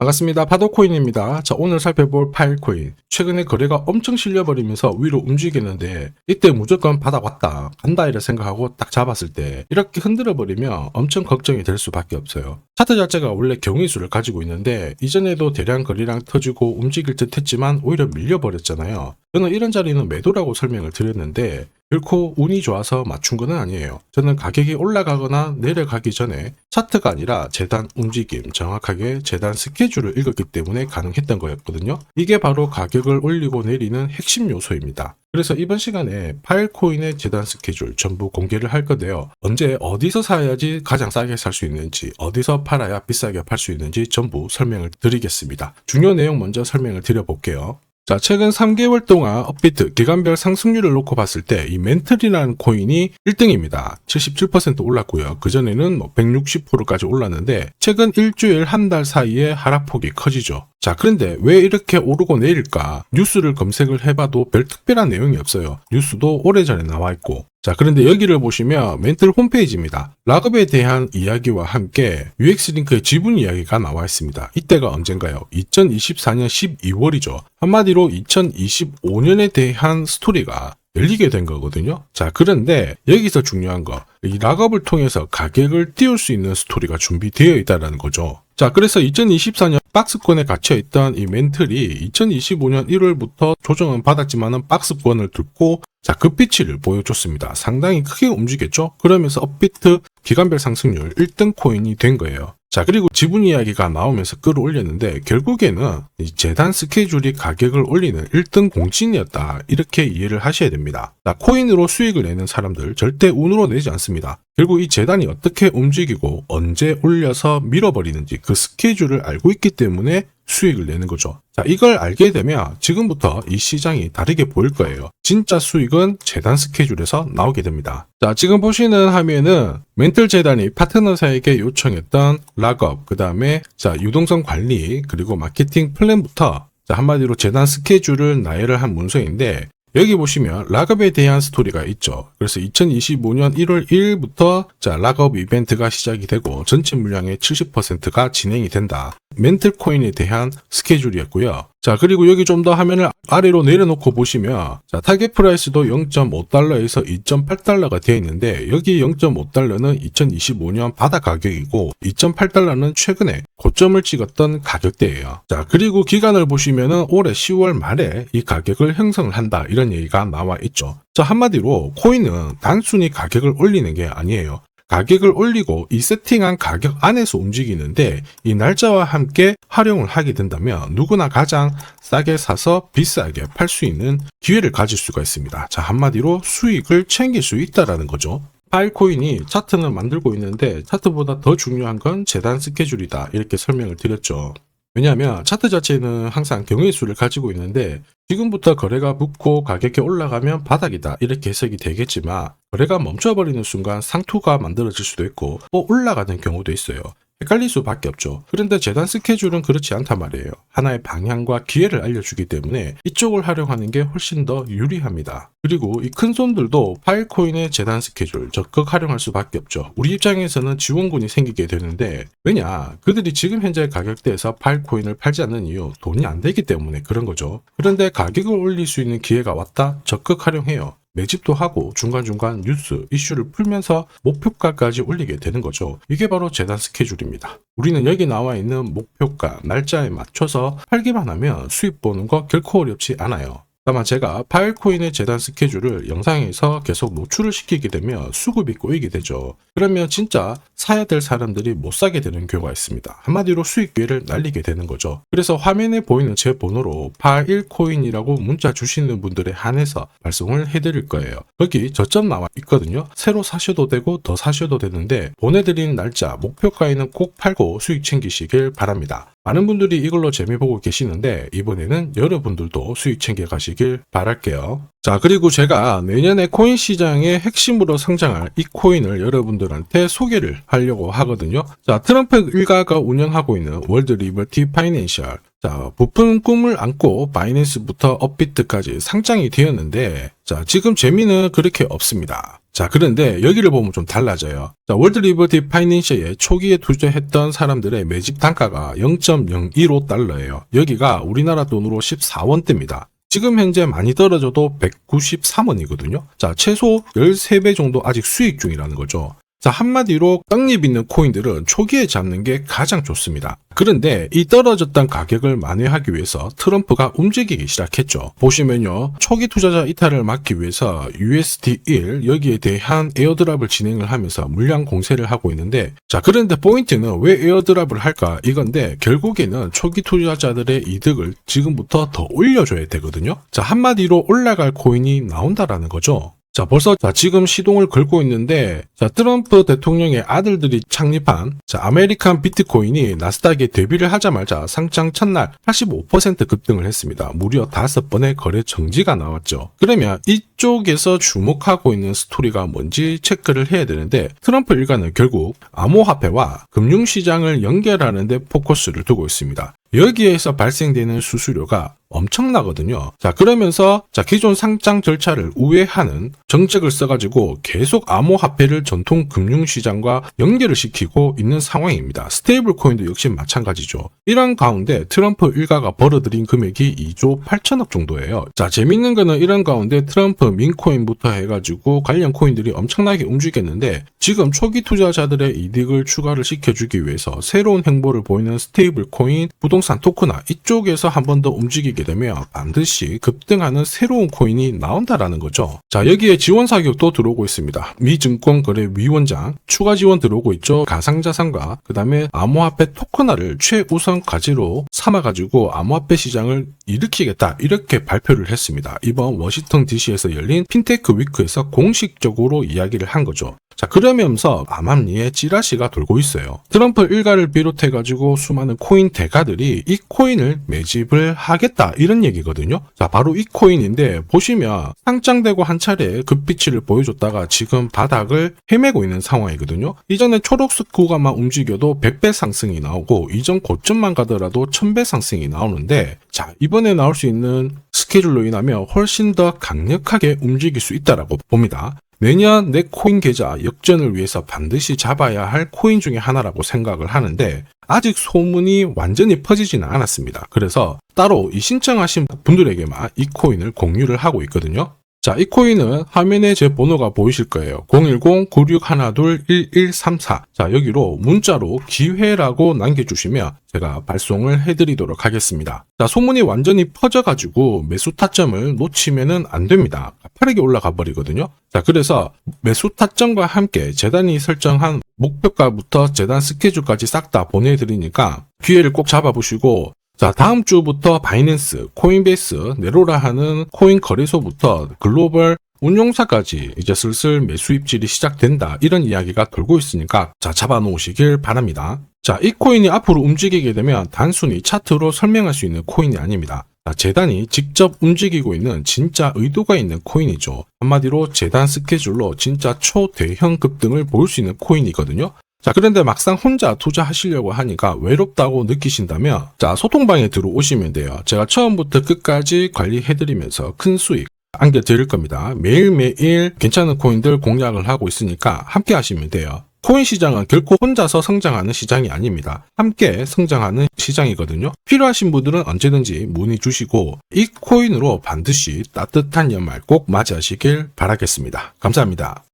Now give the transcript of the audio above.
반갑습니다. 파도코인입니다. 자, 오늘 살펴볼 파일코인. 최근에 거래가 엄청 실려버리면서 위로 움직이는데 이때 무조건 바닥 왔다 간다 이라 생각하고 딱 잡았을 때 이렇게 흔들어버리면 엄청 걱정이 될 수밖에 없어요. 차트 자체가 원래 경위수를 가지고 있는데 이전에도 대량 거래량 터지고 움직일 듯 했지만 오히려 밀려버렸잖아요. 저는 이런 자리는 매도라고 설명을 드렸는데 결코 운이 좋아서 맞춘 건 아니에요. 저는 가격이 올라가거나 내려가기 전에 차트가 아니라 재단 움직임, 정확하게 재단 스케줄을 읽었기 때문에 가능했던 거였거든요. 이게 바로 가격을 올리고 내리는 핵심 요소입니다. 그래서 이번 시간에 파일코인의 재단 스케줄 전부 공개를 할 건데요. 언제 어디서 사야지 가장 싸게 살 수 있는지, 어디서 팔아야 비싸게 팔 수 있는지 전부 설명을 드리겠습니다. 중요 내용 먼저 설명을 드려볼게요. 자, 최근 3개월 동안 업비트 기간별 상승률을 놓고 봤을 때 이 멘틀이라는 코인이 1등입니다. 77% 올랐고요. 그전에는 160%까지 올랐는데 최근 일주일 한 달 사이에 하락폭이 커지죠. 자, 그런데 왜 이렇게 오르고 내릴까? 뉴스를 검색을 해봐도 별 특별한 내용이 없어요. 뉴스도 오래전에 나와 있고. 자, 그런데 여기를 보시면 멘틀 홈페이지입니다. 락업에 대한 이야기와 함께 UX링크의 지분 이야기가 나와 있습니다. 이때가 언젠가요? 2024년 12월이죠. 한마디로 2025년에 대한 스토리가 열리게 된 거거든요. 자, 그런데 여기서 중요한 거, 이 락업을 통해서 가격을 띄울 수 있는 스토리가 준비되어 있다는 거죠. 자, 그래서 2024년 박스권에 갇혀있던 이 멘틀이 2025년 1월부터 조정은 받았지만은 박스권을 뚫고 자, 급비치를 보여줬습니다. 상당히 크게 움직였죠? 그러면서 업비트 기간별 상승률 1등 코인이 된 거예요. 자, 그리고 지분 이야기가 나오면서 끌어올렸는데 결국에는 이 재단 스케줄이 가격을 올리는 1등 공신이었다. 이렇게 이해를 하셔야 됩니다. 자, 코인으로 수익을 내는 사람들 절대 운으로 내지 않습니다. 결국 이 재단이 어떻게 움직이고 언제 올려서 밀어버리는지 그 스케줄을 알고 있기 때문에 수익을 내는 거죠. 자, 이걸 알게 되면 지금부터 이 시장이 다르게 보일 거예요. 진짜 수익은 재단 스케줄에서 나오게 됩니다. 자, 지금 보시는 화면은 멘틀 재단이 파트너사에게 요청했던 락업, 그 다음에 자, 유동성 관리, 그리고 마케팅 플랜부터 자, 한마디로 재단 스케줄을 나열을 한 문서인데 여기 보시면 락업에 대한 스토리가 있죠. 그래서 2025년 1월 1일부터 자, 락업 이벤트가 시작이 되고 전체 물량의 70%가 진행이 된다. 멘틀 코인에 대한 스케줄이었고요. 자, 그리고 여기 좀 더 화면을 아래로 내려놓고 보시면 자, 타겟 프라이스도 0.5달러에서 2.8달러가 되어 있는데 여기 0.5달러는 2025년 바닥 가격이고 2.8달러는 최근에 고점을 찍었던 가격대예요. 자, 그리고 기간을 보시면은 올해 10월 말에 이 가격을 형성을 한다. 이런 얘기가 나와 있죠. 자, 한마디로 코인은 단순히 가격을 올리는 게 아니에요. 가격을 올리고 이 세팅한 가격 안에서 움직이는데 이 날짜와 함께 활용을 하게 된다면 누구나 가장 싸게 사서 비싸게 팔 수 있는 기회를 가질 수가 있습니다. 자, 한마디로 수익을 챙길 수 있다라는 거죠. 파일코인이 차트는 만들고 있는데 차트보다 더 중요한 건 재단 스케줄이다. 이렇게 설명을 드렸죠. 왜냐하면 차트 자체는 항상 경우의 수를 가지고 있는데 지금부터 거래가 붙고 가격이 올라가면 바닥이다 이렇게 해석이 되겠지만 거래가 멈춰버리는 순간 상투가 만들어질 수도 있고 또 올라가는 경우도 있어요. 헷갈릴 수밖에 없죠. 그런데 재단 스케줄은 그렇지 않단 말이에요. 하나의 방향과 기회를 알려주기 때문에 이쪽을 활용하는 게 훨씬 더 유리합니다. 그리고 이 큰손들도 파일코인의 재단 스케줄 적극 활용할 수밖에 없죠. 우리 입장에서는 지원군이 생기게 되는데 왜냐? 그들이 지금 현재 가격대에서 파일코인을 팔지 않는 이유 돈이 안 되기 때문에 그런 거죠. 그런데 가격을 올릴 수 있는 기회가 왔다? 적극 활용해요. 매집도 하고 중간중간 뉴스, 이슈를 풀면서 목표가까지 올리게 되는 거죠. 이게 바로 재단 스케줄입니다. 우리는 여기 나와 있는 목표가, 날짜에 맞춰서 팔기만 하면 수익 보는 거 결코 어렵지 않아요. 다만 제가 파일코인의 재단 스케줄을 영상에서 계속 노출을 시키게 되면 수급이 꼬이게 되죠. 그러면 진짜 사야 될 사람들이 못 사게 되는 경우가 있습니다. 한마디로 수익 기회를 날리게 되는 거죠. 그래서 화면에 보이는 제 번호로 파일코인이라고 문자 주시는 분들에 한해서 발송을 해드릴 거예요. 거기 저점 나와 있거든요. 새로 사셔도 되고 더 사셔도 되는데 보내드린 날짜, 목표가에는 꼭 팔고 수익 챙기시길 바랍니다. 많은 분들이 이걸로 재미 보고 계시는데 이번에는 여러분들도 수익 챙겨 가시길 바랄게요. 자, 그리고 제가 내년에 코인 시장의 핵심으로 성장할 이 코인을 여러분들한테 소개를 하려고 하거든요. 자, 트럼프 일가가 운영하고 있는 월드 리버티 파이낸셜. 자, 부푼 꿈을 안고 바이낸스부터 업비트까지 상장이 되었는데 자, 지금 재미는 그렇게 없습니다. 자, 그런데 여기를 보면 좀 달라져요. 자, 월드 리버티 파이낸셜에 초기에 투자했던 사람들의 매집 단가가 0.015달러예요. 여기가 우리나라 돈으로 14원대입니다. 지금 현재 많이 떨어져도 193원이거든요. 자, 최소 13배 정도 아직 수익 중이라는 거죠. 자, 한마디로 떡잎 있는 코인들은 초기에 잡는 게 가장 좋습니다. 그런데 이 떨어졌던 가격을 만회하기 위해서 트럼프가 움직이기 시작했죠. 보시면요. 초기 투자자 이탈을 막기 위해서 USD1 여기에 대한 에어드랍을 진행을 하면서 물량 공세를 하고 있는데, 자, 그런데 포인트는 왜 에어드랍을 할까 이건데, 결국에는 초기 투자자들의 이득을 지금부터 더 올려줘야 되거든요. 자, 한마디로 올라갈 코인이 나온다라는 거죠. 자, 벌써 지금 시동을 걸고 있는데, 자, 트럼프 대통령의 아들들이 창립한 아메리칸 비트코인이 나스닥에 데뷔를 하자마자 상장 첫날 85% 급등을 했습니다. 무려 5번의 거래 정지가 나왔죠. 그러면 이쪽에서 주목하고 있는 스토리가 뭔지 체크를 해야 되는데, 트럼프 일가는 결국 암호화폐와 금융시장을 연결하는 데 포커스를 두고 있습니다. 여기에서 발생되는 수수료가 엄청나거든요. 자, 그러면서 기존 상장 절차를 우회하는 정책을 써가지고 계속 암호화폐를 전통 금융시장과 연결을 시키고 있는 상황입니다. 스테이블 코인도 역시 마찬가지죠. 이런 가운데 트럼프 일가가 벌어들인 금액이 2조 8천억 정도예요. 자, 재밌는 거는 이런 가운데 트럼프 민코인부터 해가지고 관련 코인들이 엄청나게 움직였는데, 지금 초기 투자자들의 이득을 추가를 시켜주기 위해서 새로운 행보를 보이는 스테이블 코인, 부동산 토크나 이쪽에서 한 번 더 움직이게 되면 반드시 급등하는 새로운 코인이 나온다라는 거죠. 자, 여기에 지원 사격도 들어오고 있습니다. 미 증권거래위원장 추가 지원 들어오고 있죠. 가상자산과 그 다음에 암호화폐 토큰화를 최우선 과제로 삼아가지고 암호화폐 시장을 일으키겠다, 이렇게 발표를 했습니다. 이번 워싱턴 DC에서 열린 핀테크 위크에서 공식적으로 이야기를 한 거죠. 자, 그러면서 암암리에 찌라시가 돌고 있어요. 트럼프 일가를 비롯해가지고 수많은 코인 대가들이 이 코인을 매집을 하겠다, 이런 얘기거든요. 자, 바로 이 코인인데, 보시면 상장되고 한 차례 급비치를 보여줬다가 지금 바닥을 헤매고 있는 상황이거든요. 이전에 초록색 구간만 움직여도 100배 상승이 나오고, 이전 고점만 가더라도 1000배 상승이 나오는데, 자, 이번에 나올 수 있는 스케줄로 인하면 훨씬 더 강력하게 움직일 수 있다라고 봅니다. 내년 내 코인 계좌 역전을 위해서 반드시 잡아야 할 코인 중에 하나라고 생각을 하는데, 아직 소문이 완전히 퍼지지는 않았습니다. 그래서 따로 이 신청하신 분들에게만 이 코인을 공유를 하고 있거든요. 자, 이 코인은 화면에 제 번호가 보이실 거예요. 010-9612-1134. 자, 여기로 문자로 기회라고 남겨주시면 제가 발송을 해드리도록 하겠습니다. 자, 소문이 완전히 퍼져가지고 매수 타점을 놓치면은 안 됩니다. 빠르게 올라가 버리거든요. 자, 그래서 매수 타점과 함께 재단이 설정한 목표가부터 재단 스케줄까지 싹 다 보내드리니까 기회를 꼭 잡아보시고, 자, 다음 주부터 바이낸스, 코인베이스, 네로라 하는 코인 거래소부터 글로벌 운용사까지 이제 슬슬 매수 입질이 시작된다, 이런 이야기가 돌고 있으니까 자, 잡아놓으시길 바랍니다. 자, 이 코인이 앞으로 움직이게 되면 단순히 차트로 설명할 수 있는 코인이 아닙니다. 자, 재단이 직접 움직이고 있는 진짜 의도가 있는 코인이죠. 한마디로 재단 스케줄로 진짜 초대형 급등을 보일 수 있는 코인이거든요. 자, 그런데 막상 혼자 투자하시려고 하니까 외롭다고 느끼신다면, 자, 소통방에 들어오시면 돼요. 제가 처음부터 끝까지 관리해드리면서 큰 수익 안겨드릴 겁니다. 매일매일 괜찮은 코인들 공략을 하고 있으니까 함께 하시면 돼요. 코인 시장은 결코 혼자서 성장하는 시장이 아닙니다. 함께 성장하는 시장이거든요. 필요하신 분들은 언제든지 문의 주시고, 이 코인으로 반드시 따뜻한 연말 꼭 맞이하시길 바라겠습니다. 감사합니다.